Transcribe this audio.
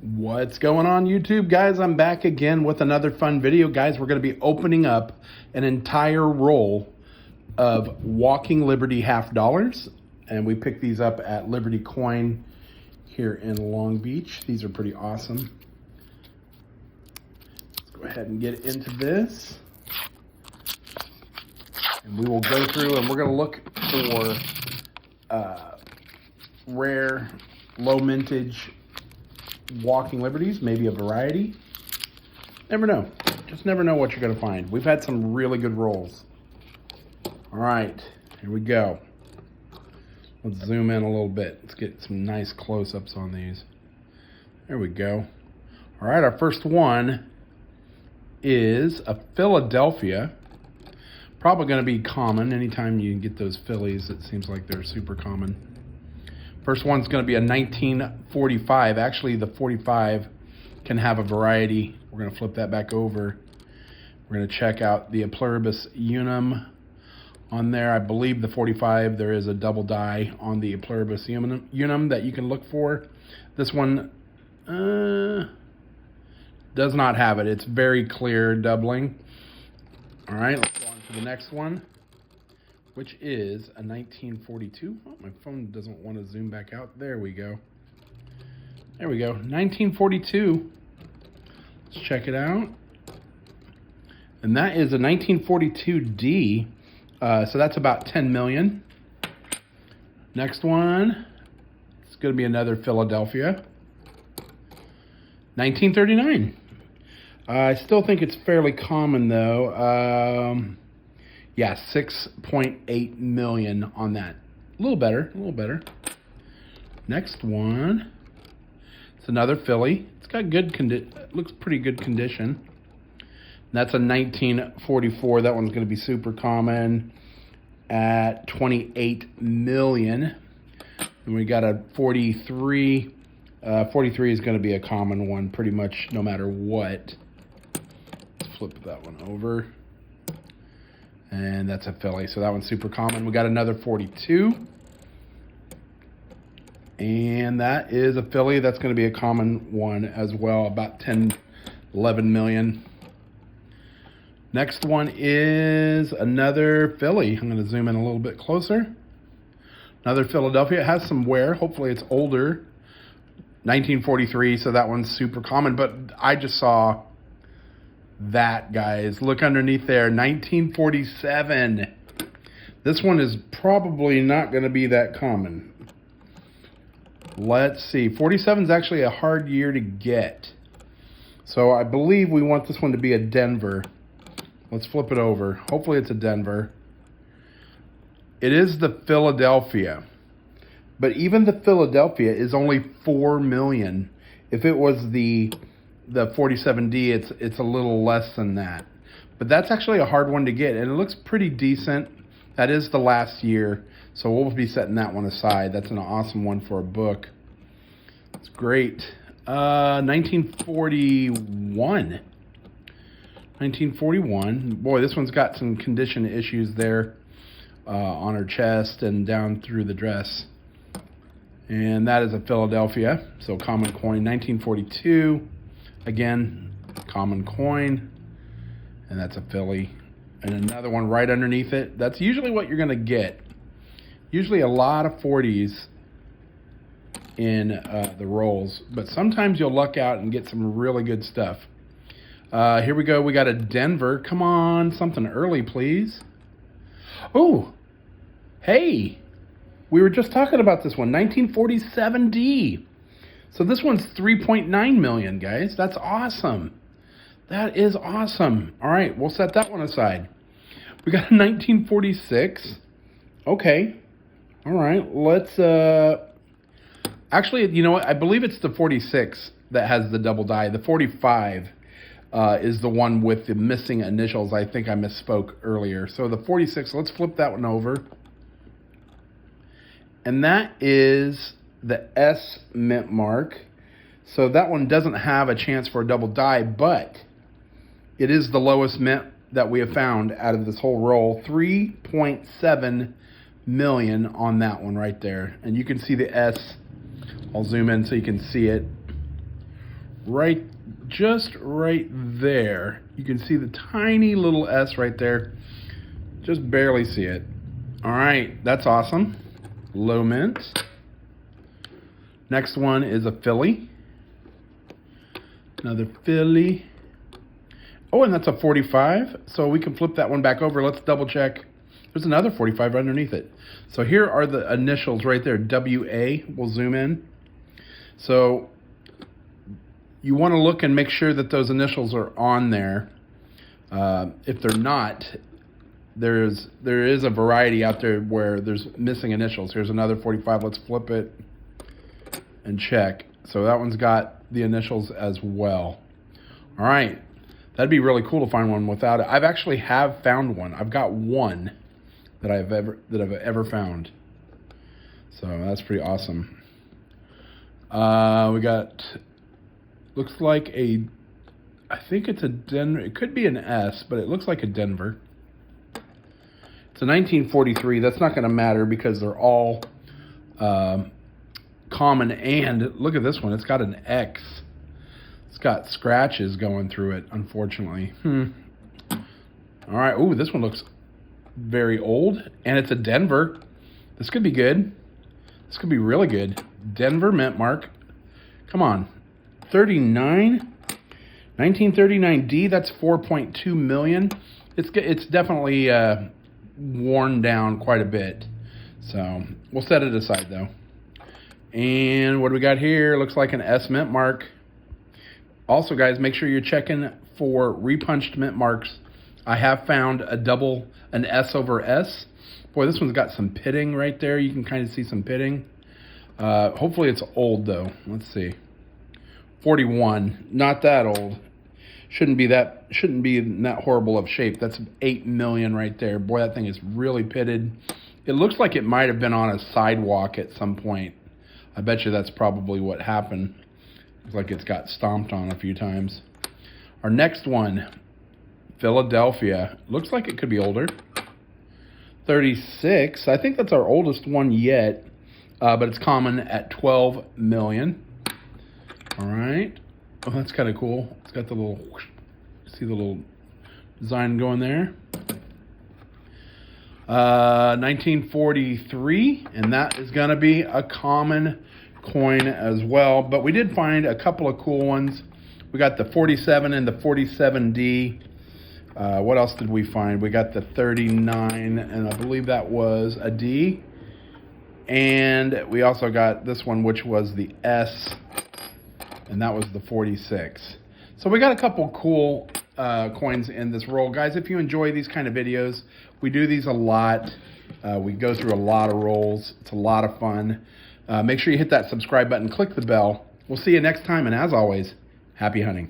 What's going on, YouTube guys? I'm back again with another fun video. Guys, we're going to be opening up an entire roll of Walking Liberty half dollars, and we picked these up at Liberty Coin here in Long Beach. These are pretty awesome. Let's go ahead and get into this, and we will go through and we're going to look for rare, low mintage Walking Liberties, maybe a variety. Never know. Just never know what you're going to find. We've had some really good rolls. All right, here we go. Let's zoom in a little bit. Let's get some nice close-ups on these. There we go. All right, our first one is a Philadelphia. Probably going to be common. Anytime you get those Phillies, it seems like they're super common. First one's going to be a 1945. Actually, the 45 can have a variety. We're going to flip that back over. We're going to check out the Pluribus Unum on there. I believe the 45, there is a double die on the Pluribus Unum that you can look for. This one does not have it. It's very clear doubling. All right, let's go on to the next one, which is a 1942. Oh, my phone doesn't want to zoom back out. There we go. There we go. 1942. Let's check it out. And that is a 1942D. So that's about 10 million. Next one. It's going to be another Philadelphia. 1939. I still think it's fairly common, though. Yeah, 6.8 million on that. A little better, a little better. Next one. It's another Philly. It's got good looks pretty good condition. That's a 1944. That one's going to be super common at 28 million. And we got a 43. 43 is going to be a common one pretty much no matter what. Let's flip that one over. And that's a Philly, so that one's super common. We got another 42. And that is a Philly. That's going to be a common one as well, about 10, 11 million. Next one is another Philly. I'm going to zoom in a little bit closer. Another Philadelphia. It has some wear. Hopefully it's older. 1943, so that one's super common. But I just saw that, guys. Look underneath there. 1947. This one is probably not going to be that common. Let's see. 47 is actually a hard year to get. So I believe we want this one to be a Denver. Let's flip it over. Hopefully it's a Denver. It is the Philadelphia. But even the Philadelphia is only 4 million. If it was the 47D, it's a little less than that. But that's actually a hard one to get, and it looks pretty decent. That is the last year, so we'll be setting that one aside. That's an awesome one for a book. It's great. 1941. 1941. Boy, this one's got some condition issues there on her chest and down through the dress. And that is a Philadelphia, so common coin. 1942. Again, common coin, and that's a Philly. And another one right underneath it. That's usually what you're going to get. Usually a lot of 40s in the rolls, but sometimes you'll luck out and get some really good stuff. Here we go. We got a Denver. Come on, something early, please. Oh, hey, we were just talking about this one, 1947D. So this one's 3.9 million, guys. That's awesome. That is awesome. All right, we'll set that one aside. We got a 1946. Okay. All right, let's... Actually, you know what? I believe it's the 46 that has the double die. The 45 is the one with the missing initials. I think I misspoke earlier. So the 46, let's flip that one over. And that is the S mint mark. So that one doesn't have a chance for a double die, but it is the lowest mint that we have found out of this whole roll. 3.7 million on that one right there. And you can see the S. I'll zoom in so you can see it just right there. You can see the tiny little S right there. Just barely see it. All right, that's awesome. Low mint. Next one is a Philly. Another Philly. Oh, and that's a 45. So we can flip that one back over. Let's double check. There's another 45 underneath it. So here are the initials right there. WA. We'll zoom in. So you want to look and make sure that those initials are on there. If they're not, there is a variety out there where there's missing initials. Here's another 45. Let's flip it and check. So that one's got the initials as well. All right. That'd be really cool to find one without it. I've actually found one. I've got one that I've ever found. So that's pretty awesome. We got, looks like I think it's a Denver. It could be an S, but it looks like a Denver. It's a 1943. That's not going to matter because they're all common. And look at this one. It's got an X. It's got scratches going through it, unfortunately. All right. Ooh, this one looks very old. And it's a Denver. This could be good. This could be really good. Denver mint mark. Come on. 39. 1939D. That's 4.2 million. It's definitely worn down quite a bit. So we'll set it aside, though. And what do we got here? Looks like an S mint mark. Also, guys, make sure you're checking for repunched mint marks. I have found an S over S. Boy, this one's got some pitting right there. You can kind of see some pitting. Hopefully it's old, though. Let's see. 41. Not that old. Shouldn't be in that horrible of shape. That's 8 million right there. Boy, that thing is really pitted. It looks like it might have been on a sidewalk at some point. I bet you that's probably what happened. Looks like it's got stomped on a few times. Our next one, Philadelphia. Looks like it could be older. 36. I think that's our oldest one yet, but it's common at 12 million. All right. Oh, that's kind of cool. It's got the little, see the little design going there. 1943, and that is going to be a common coin as well. But we did find a couple of cool ones. We got the 47 and the 47D. What else did we find? We got the 39, and I believe that was a D. And we also got this one, which was the S, and that was the 46. So we got a couple cool coins in this roll. Guys, if you enjoy these kind of videos, we do these a lot. We go through a lot of rolls. It's a lot of fun. Make sure you hit that subscribe button, click the bell. We'll see you next time, and as always, happy hunting.